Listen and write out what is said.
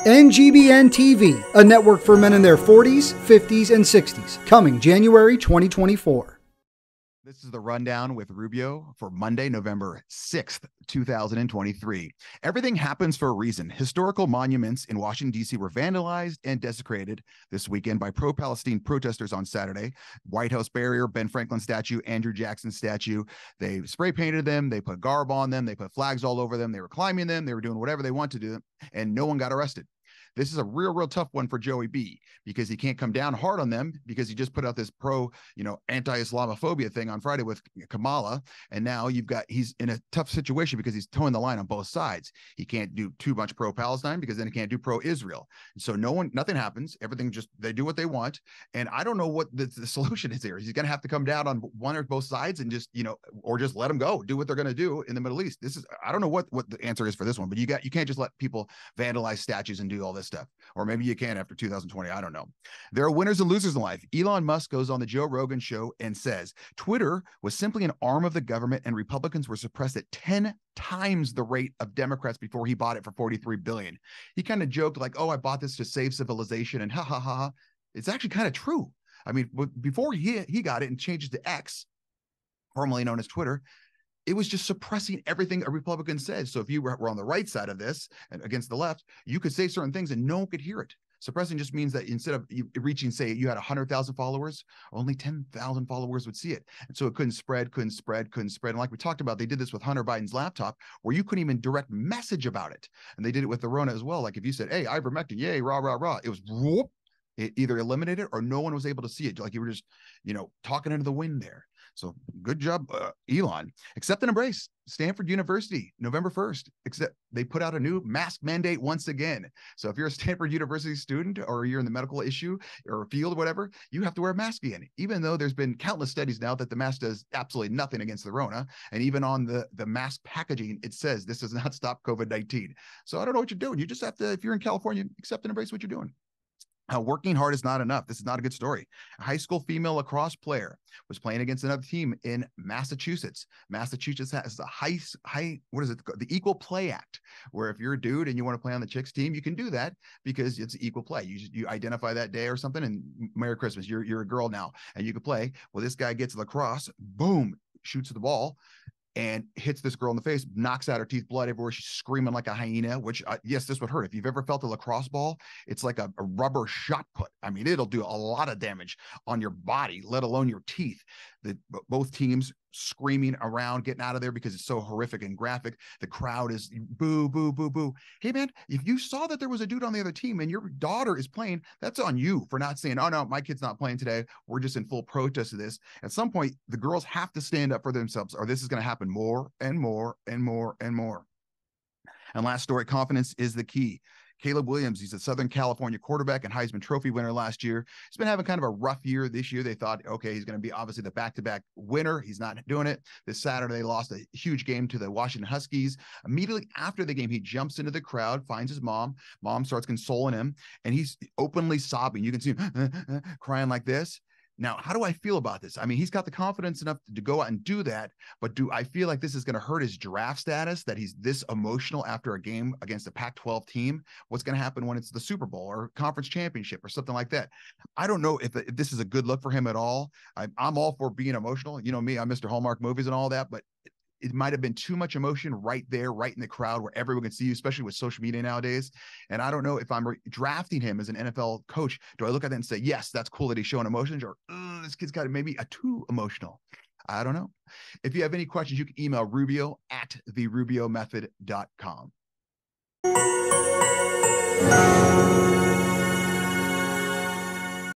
NGBN TV, a network for men in their 40s, 50s, and 60s, coming January 2024. This is the rundown with Rubio for Monday, November 6th, 2023. Everything happens for a reason. Historical monuments in Washington, D.C. were vandalized and desecrated this weekend by pro-Palestine protesters on Saturday. White House barrier, Ben Franklin statue, Andrew Jackson statue. They spray painted them. They put garb on them. They put flags all over them. They were climbing them. They were doing whatever they want to do, and no one got arrested. This is a real tough one for Joey B, because he can't come down hard on them because he just put out this anti-Islamophobia thing on Friday with Kamala. And now he's in a tough situation because he's towing the line on both sides. He can't do too much pro-Palestine because then he can't do pro-Israel. So nothing happens. Everything they do what they want. And I don't know what the solution is here. He's going to have to come down on one or both sides and just, or just let them go, do what they're going to do in the Middle East. I don't know what the answer is for this one, but you can't just let people vandalize statues and do all this stuff. Or maybe you can after 2020. I don't know. There are winners and losers in life. Elon Musk goes on the Joe Rogan show and says Twitter was simply an arm of the government and Republicans were suppressed at 10 times the rate of Democrats before he bought it for $43 billion. He kind of joked like, oh, I bought this to save civilization, and ha ha ha. It's actually kind of true. I mean, before he got it and changed it to X, formerly known as Twitter, it was just suppressing everything a Republican said. So if you were on the right side of this and against the left, you could say certain things and no one could hear it. Suppressing just means that instead of you reaching, say, you had 100,000 followers, only 10,000 followers would see it. And so it couldn't spread. And like we talked about, they did this with Hunter Biden's laptop where you couldn't even direct message about it. And they did it with the Rona as well. Like if you said, hey, ivermectin, yay, rah, rah, rah, it was whoop. It either eliminated or no one was able to see it. Like you were just, talking into the wind there. So good job, Elon. Accept and embrace. Stanford University, November 1st. Except they put out a new mask mandate once again. So if you're a Stanford University student or you're in the medical issue or field or whatever, you have to wear a mask again, even though there's been countless studies now that the mask does absolutely nothing against the Rona. And even on the mask packaging, it says this does not stop COVID-19. So I don't know what you're doing. You just have to, if you're in California, accept and embrace what you're doing. Working hard is not enough. This is not a good story. A high school female lacrosse player was playing against another team in Massachusetts. Massachusetts has a the Equal Play Act, where if you're a dude and you want to play on the chicks team, you can do that because it's equal play. You identify that day or something, and Merry Christmas. You're a girl now, and you can play. Well, this guy gets lacrosse, boom, shoots the ball, and hits this girl in the face, knocks out her teeth, blood everywhere. She's screaming like a hyena, which, yes, this would hurt. If you've ever felt a lacrosse ball, it's like a rubber shot put. I mean, it'll do a lot of damage on your body, let alone your teeth. Both teams screaming around, getting out of there because it's so horrific and graphic. The crowd is boo, boo, boo, boo. Hey, man, if you saw that there was a dude on the other team and your daughter is playing, that's on you for not saying, oh, no, my kid's not playing today. We're just in full protest of this. At some point, the girls have to stand up for themselves, or this is going to happen more and more and more and more. And last story, confidence is the key. Caleb Williams, he's a Southern California quarterback and Heisman Trophy winner last year. He's been having kind of a rough year this year. They thought, okay, he's going to be obviously the back-to-back winner. He's not doing it. This Saturday, they lost a huge game to the Washington Huskies. Immediately after the game, he jumps into the crowd, finds his mom. Mom starts consoling him, and he's openly sobbing. You can see him crying like this. Now, how do I feel about this? I mean, he's got the confidence enough to go out and do that, but do I feel like this is going to hurt his draft status, that he's this emotional after a game against a Pac-12 team? What's going to happen when it's the Super Bowl or conference championship or something like that? I don't know if this is a good look for him at all. I'm all for being emotional. You know me, I'm Mr. Hallmark movies and all that, but it might have been too much emotion right there, right in the crowd where everyone can see you, especially with social media nowadays. And I don't know if I'm drafting him as an NFL coach. Do I look at that and say, yes, that's cool that he's showing emotions, or this kid's got maybe a too emotional? I don't know. If you have any questions, you can email Rubio at therubiomethod.com.